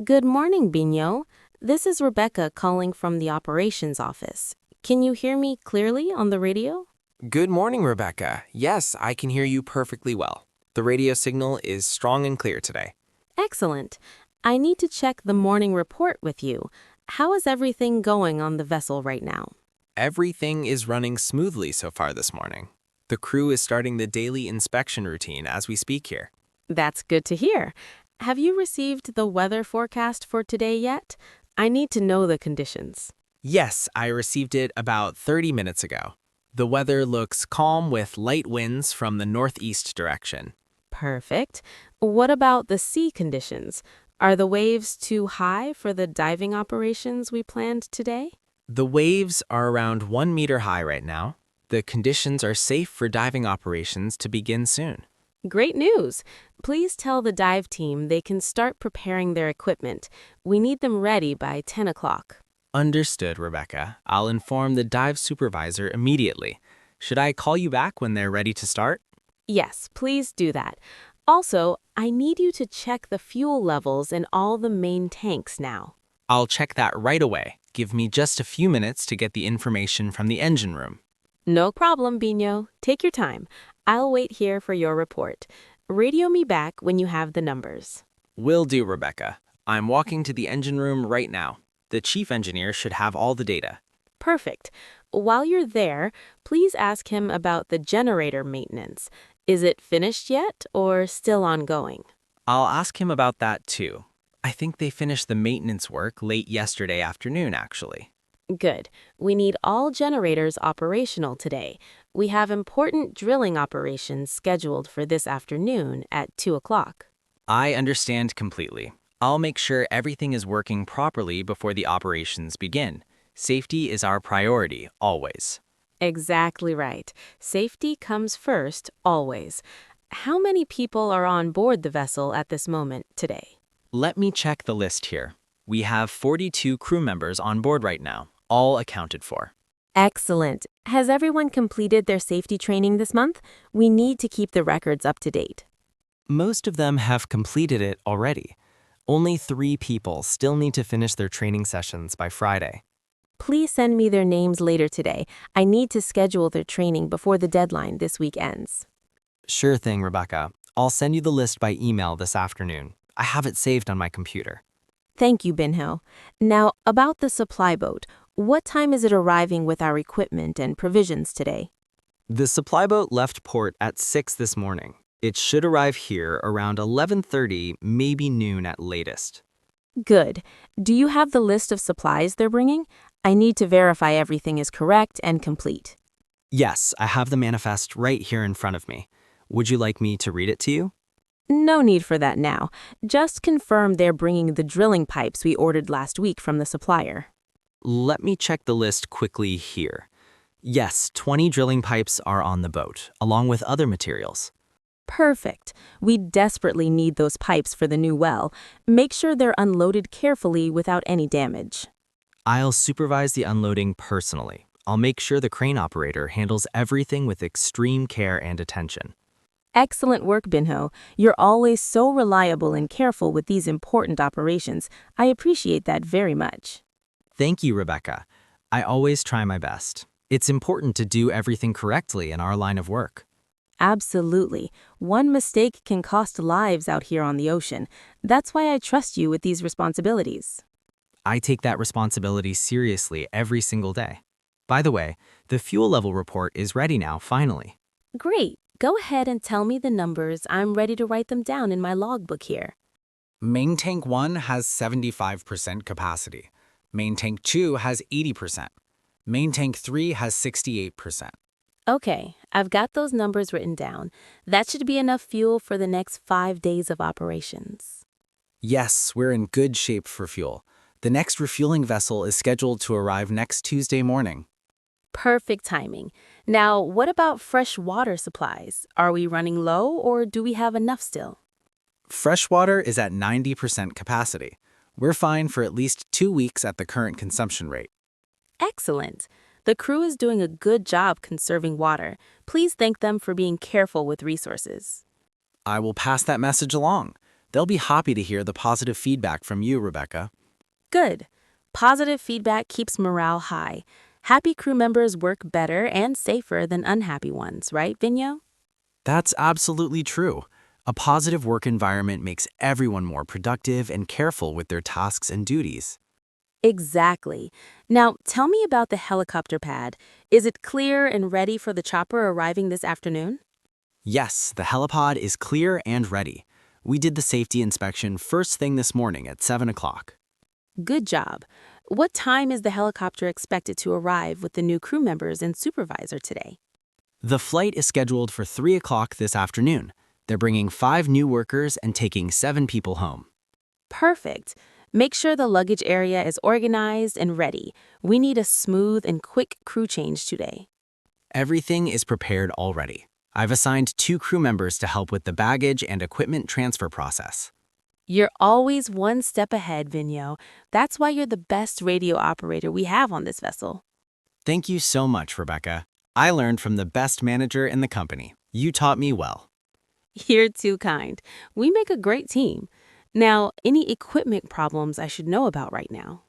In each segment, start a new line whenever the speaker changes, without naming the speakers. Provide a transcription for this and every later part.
Good morning, Bino. This is Rebecca calling from the operations office. Can you hear me clearly on the radio?
Good morning, Rebecca. Yes, I can hear you perfectly well. The radio signal is strong and clear today.
Excellent. I need to check the morning report with you. How is everything going on the vessel right now?
Everything is running smoothly so far this morning. The crew is starting the daily inspection routine as we speak here.
That's good to hear. Have you received the weather forecast for today yet? I need to know the conditions.
Yes, I received it about 30 minutes ago. The weather looks calm with light winds from the northeast direction.
Perfect. What about the sea conditions? Are the waves too high for the diving operations we planned today?
The waves are around 1 meter high right now. The conditions are safe for diving operations to begin soon.
Great news! Please tell the dive team they can start preparing their equipment. We need them ready by 10 o'clock.
Understood, Rebecca. I'll inform the dive supervisor immediately. Should I call you back when they're ready to start?
Yes, please do that. Also, I need you to check the fuel levels in all the main tanks now.
I'll check that right away. Give me just a few minutes to get the information from the engine room.
No problem, Bino. Take your time. I'll wait here for your report. Radio me back when you have the numbers.
Will do, Rebecca. I'm walking to the engine room right now. The chief engineer should have all the data.
Perfect. While you're there, please ask him about the generator maintenance. Is it finished yet or still ongoing?
I'll ask him about that too. I think they finished the maintenance work late yesterday afternoon, actually.
Good. We need all generators operational today. We have important drilling operations scheduled for this afternoon at 2 o'clock.
I understand completely. I'll make sure everything is working properly before the operations begin. Safety is our priority, always.
Exactly right. Safety comes first, always. How many people are on board the vessel at this moment today?
Let me check the list here. We have 42 crew members on board right now, all accounted for.
Excellent. Has everyone completed their safety training this month? We need to keep the records up to date.
Most of them have completed it already. Only 3 people still need to finish their training sessions by Friday.
Please send me their names later today. I need to schedule their training before the deadline this week ends.
Sure thing, Rebecca. I'll send you the list by email this afternoon. I have it saved on my computer.
Thank you, Binho. Now, about the supply boat. What time is it arriving with our equipment and provisions today?
The supply boat left port at 6 this morning. It should arrive here around 11:30, maybe noon at latest.
Good. Do you have the list of supplies they're bringing? I need to verify everything is correct and complete.
Yes, I have the manifest right here in front of me. Would you like me to read it to you?
No need for that now. Just confirm they're bringing the drilling pipes we ordered last week from the supplier.
Let me check the list quickly here. Yes, 20 drilling pipes are on the boat, along with other materials.
Perfect. We desperately need those pipes for the new well. Make sure they're unloaded carefully without any damage.
I'll supervise the unloading personally. I'll make sure the crane operator handles everything with extreme care and attention.
Excellent work, Binho. You're always so reliable and careful with these important operations. I appreciate that very much.
Thank you, Rebecca. I always try my best. It's important to do everything correctly in our line of work.
Absolutely. One mistake can cost lives out here on the ocean. That's why I trust you with these responsibilities.
I take that responsibility seriously every single day. By the way, the fuel level report is ready now, finally.
Great. Go ahead and tell me the numbers. I'm ready to write them down in my logbook here.
Main tank 1 has 75% capacity. Main tank 2 has 80%. Main tank 3 has 68%.
Okay, I've got those numbers written down. That should be enough fuel for the next 5 days of operations.
Yes, we're in good shape for fuel. The next refueling vessel is scheduled to arrive next Tuesday morning.
Perfect timing. Now, what about fresh water supplies? Are we running low or do we have enough still?
Fresh water is at 90% capacity. We're fine for at least 2 weeks at the current consumption rate.
Excellent. The crew is doing a good job conserving water. Please thank them for being careful with resources.
I will pass that message along. They'll be happy to hear the positive feedback from you, Rebecca.
Good. Positive feedback keeps morale high. Happy crew members work better and safer than unhappy ones, right, Vinyo?
That's absolutely true. A positive work environment makes everyone more productive and careful with their tasks and duties.
Exactly. Now, tell me about the helicopter pad. Is it clear and ready for the chopper arriving this afternoon?
Yes, the helipod is clear and ready. We did the safety inspection first thing this morning at 7 o'clock.
Good job. What time is the helicopter expected to arrive with the new crew members and supervisor today?
The flight is scheduled for 3 o'clock this afternoon. They're bringing 5 new workers and taking 7 people home.
Perfect. Make sure the luggage area is organized and ready. We need a smooth and quick crew change today.
Everything is prepared already. I've assigned 2 crew members to help with the baggage and equipment transfer process.
You're always one step ahead, Vinyo. That's why you're the best radio operator we have on this vessel.
Thank you so much, Rebecca. I learned from the best manager in the company. You taught me well.
You're too kind. We make a great team. Now, any equipment problems I should know about right now?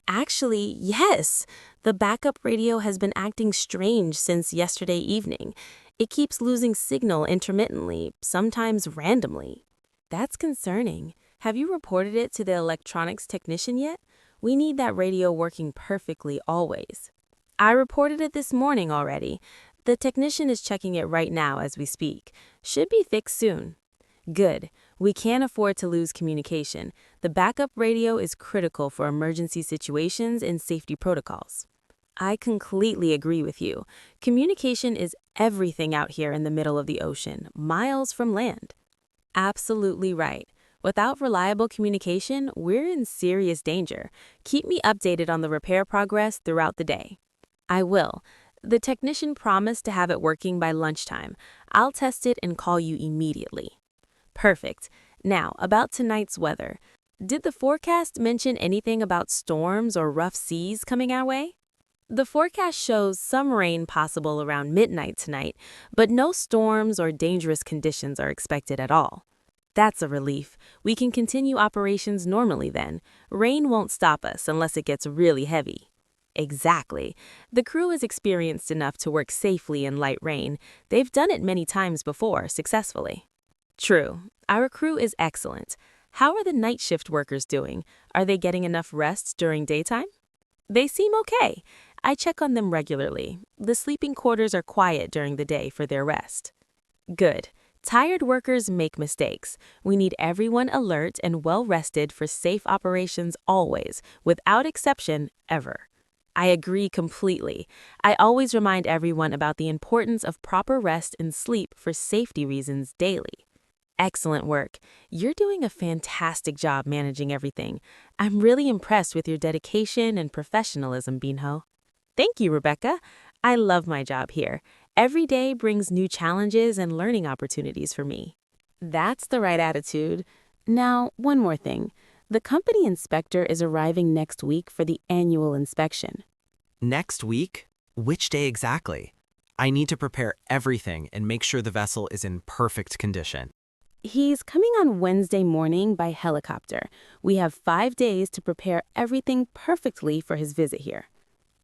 Actually, yes. The backup radio has been acting strange since yesterday evening. It keeps losing signal intermittently, sometimes randomly. That's concerning. Have you reported it to the electronics technician yet? We need that radio working perfectly always. I reported it this morning already. The technician is checking it right now as we speak. Should be fixed soon. Good. We can't afford to lose communication. The backup radio is critical for emergency situations and safety protocols. I completely agree with you. Communication is everything out here in the middle of the ocean, miles from land. Absolutely right. Without reliable communication, we're in serious danger. Keep me updated on the repair progress throughout the day. I will. The technician promised to have it working by lunchtime. I'll test it and call you immediately. Perfect. Now, about tonight's weather. Did the forecast mention anything about storms or rough seas coming our way? The forecast shows some rain possible around midnight tonight, but no storms or dangerous conditions are expected at all. That's a relief. We can continue operations normally then. Rain won't stop us unless it gets really heavy. Exactly. The crew is experienced enough to work safely in light rain. They've done it many times before, successfully. True. Our crew is excellent. How are the night shift workers doing? Are they getting enough rest during daytime? They seem okay. I check on them regularly. The sleeping quarters are quiet during the day for their rest. Good. Tired workers make mistakes. We need everyone alert and well-rested for safe operations always, without exception, ever. I agree completely. I always remind everyone about the importance of proper rest and sleep for safety reasons daily. Excellent work. You're doing a fantastic job managing everything. I'm really impressed with your dedication and professionalism, Binho. Thank you, Rebecca. I love my job here. Every day brings new challenges and learning opportunities for me. That's the right attitude. Now, one more thing. The company inspector is arriving next week for the annual inspection.
Next week? Which day exactly? I need to prepare everything and make sure the vessel is in perfect condition.
He's coming on Wednesday morning by helicopter. We have 5 days to prepare everything perfectly for his visit here.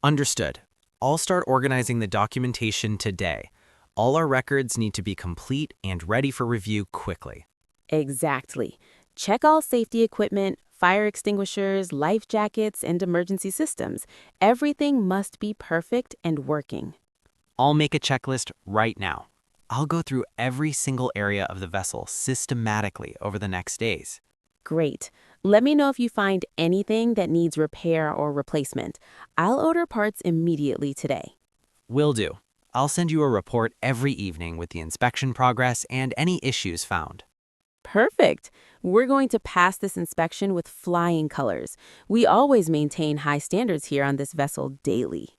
Understood. I'll start organizing the documentation today. All our records need to be complete and ready for review quickly.
Exactly. Check all safety equipment, fire extinguishers, life jackets, and emergency systems. Everything must be perfect and working.
I'll make a checklist right now. I'll go through every single area of the vessel systematically over the next days.
Great. Let me know if you find anything that needs repair or replacement. I'll order parts immediately today.
Will do. I'll send you a report every evening with the inspection progress and any issues found.
Perfect. We're going to pass this inspection with flying colors. We always maintain high standards here on this vessel daily.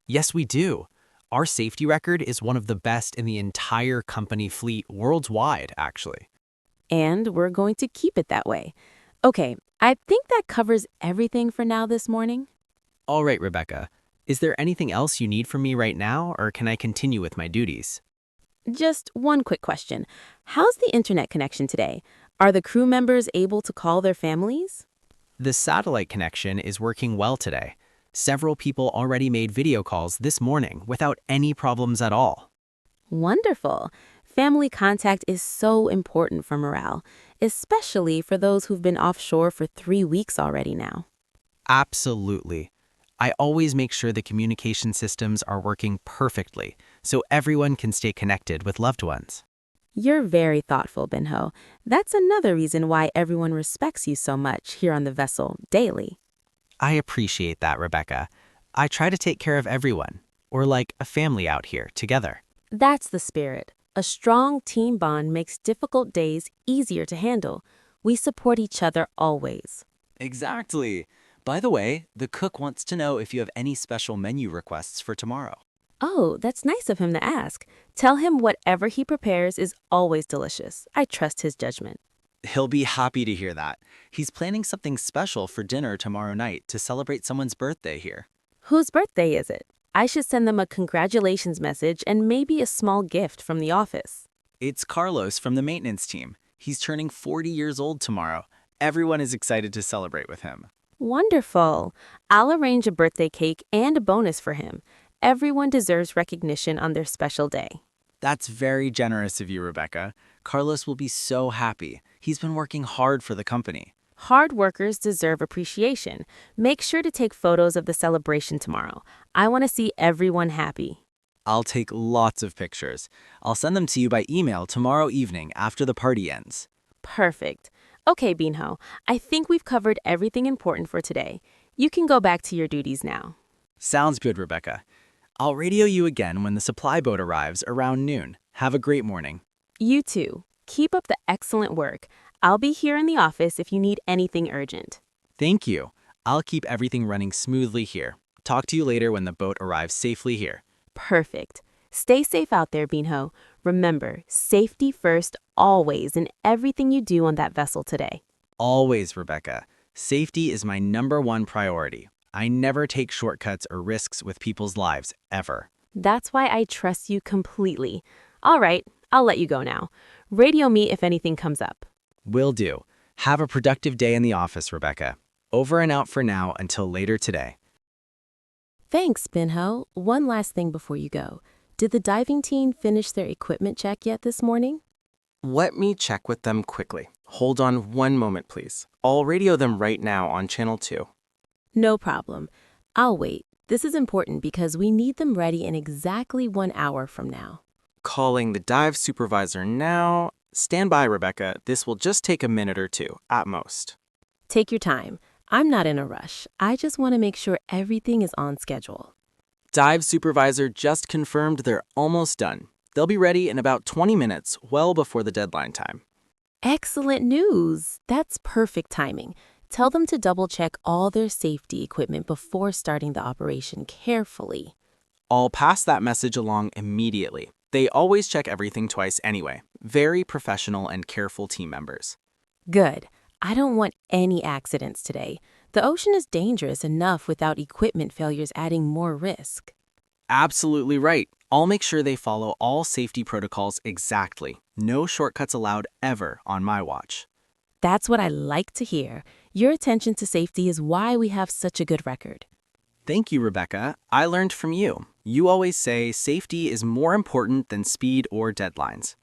Yes, we do. Our safety record is one of the best in the entire company fleet worldwide, actually.
And we're going to keep it that way. Okay, I think that covers everything for now this morning.
All right, Rebecca. Is there anything else you need from me right now, or can I continue with my duties?
Just one quick question. How's the internet connection today? Are the crew members able to call their families?
The satellite connection is working well today. Several people already made video calls this morning without any problems at all.
Wonderful. Family contact is so important for morale, especially for those who've been offshore for 3 weeks already now.
Absolutely. I always make sure the communication systems are working perfectly so everyone can stay connected with loved ones.
You're very thoughtful, Binho. That's another reason why everyone respects you so much here on the vessel daily.
I appreciate that, Rebecca. I try to take care of everyone, or like a family out here together.
That's the spirit. A strong team bond makes difficult days easier to handle. We support each other always.
Exactly. By the way, the cook wants to know if you have any special menu requests for tomorrow.
Oh, that's nice of him to ask. Tell him whatever he prepares is always delicious. I trust his judgment.
He'll be happy to hear that. He's planning something special for dinner tomorrow night to celebrate someone's birthday here.
Whose birthday is it? I should send them a congratulations message and maybe a small gift from the office.
It's Carlos from the maintenance team. He's turning 40 years old tomorrow. Everyone is excited to celebrate with him.
Wonderful. I'll arrange a birthday cake and a bonus for him. Everyone deserves recognition on their special day.
That's very generous of you, Rebecca. Carlos will be so happy. He's been working hard for the company.
Hard workers deserve appreciation. Make sure to take photos of the celebration tomorrow. I want to see everyone happy.
I'll take lots of pictures. I'll send them to you by email tomorrow evening after the party ends.
Perfect. Okay, Binho, I think we've covered everything important for today. You can go back to your duties now.
Sounds good, Rebecca. I'll radio you again when the supply boat arrives around noon. Have a great morning.
You too. Keep up the excellent work. I'll be here in the office if you need anything urgent.
Thank you. I'll keep everything running smoothly here. Talk to you later when the boat arrives safely here.
Perfect. Stay safe out there, Binho. Remember, safety first always in everything you do on that vessel today.
Always, Rebecca. Safety is my #1 priority. I never take shortcuts or risks with people's lives, ever.
That's why I trust you completely. All right, I'll let you go now. Radio me if anything comes up.
Will do. Have a productive day in the office, Rebecca. Over and out for now until later today.
Thanks, Binho. One last thing before you go. Did the diving team finish their equipment check yet this morning?
Let me check with them quickly. Hold on one moment, please. I'll radio them right now on Channel 2.
No problem. I'll wait. This is important because we need them ready in exactly 1 hour from now.
Calling the dive supervisor now. Stand by, Rebecca. This will just take a minute or two, at most.
Take your time. I'm not in a rush. I just want to make sure everything is on schedule.
Dive supervisor just confirmed they're almost done. They'll be ready in about 20 minutes, well before the deadline time.
Excellent news. That's perfect timing. Tell them to double-check all their safety equipment before starting the operation carefully.
I'll pass that message along immediately. They always check everything twice anyway. Very professional and careful team members.
Good. I don't want any accidents today. The ocean is dangerous enough without equipment failures adding more risk.
Absolutely right. I'll make sure they follow all safety protocols exactly. No shortcuts allowed ever on my watch.
That's what I like to hear. Your attention to safety is why we have such a good record.
Thank you, Rebecca. I learned from you. You always say safety is more important than speed or deadlines.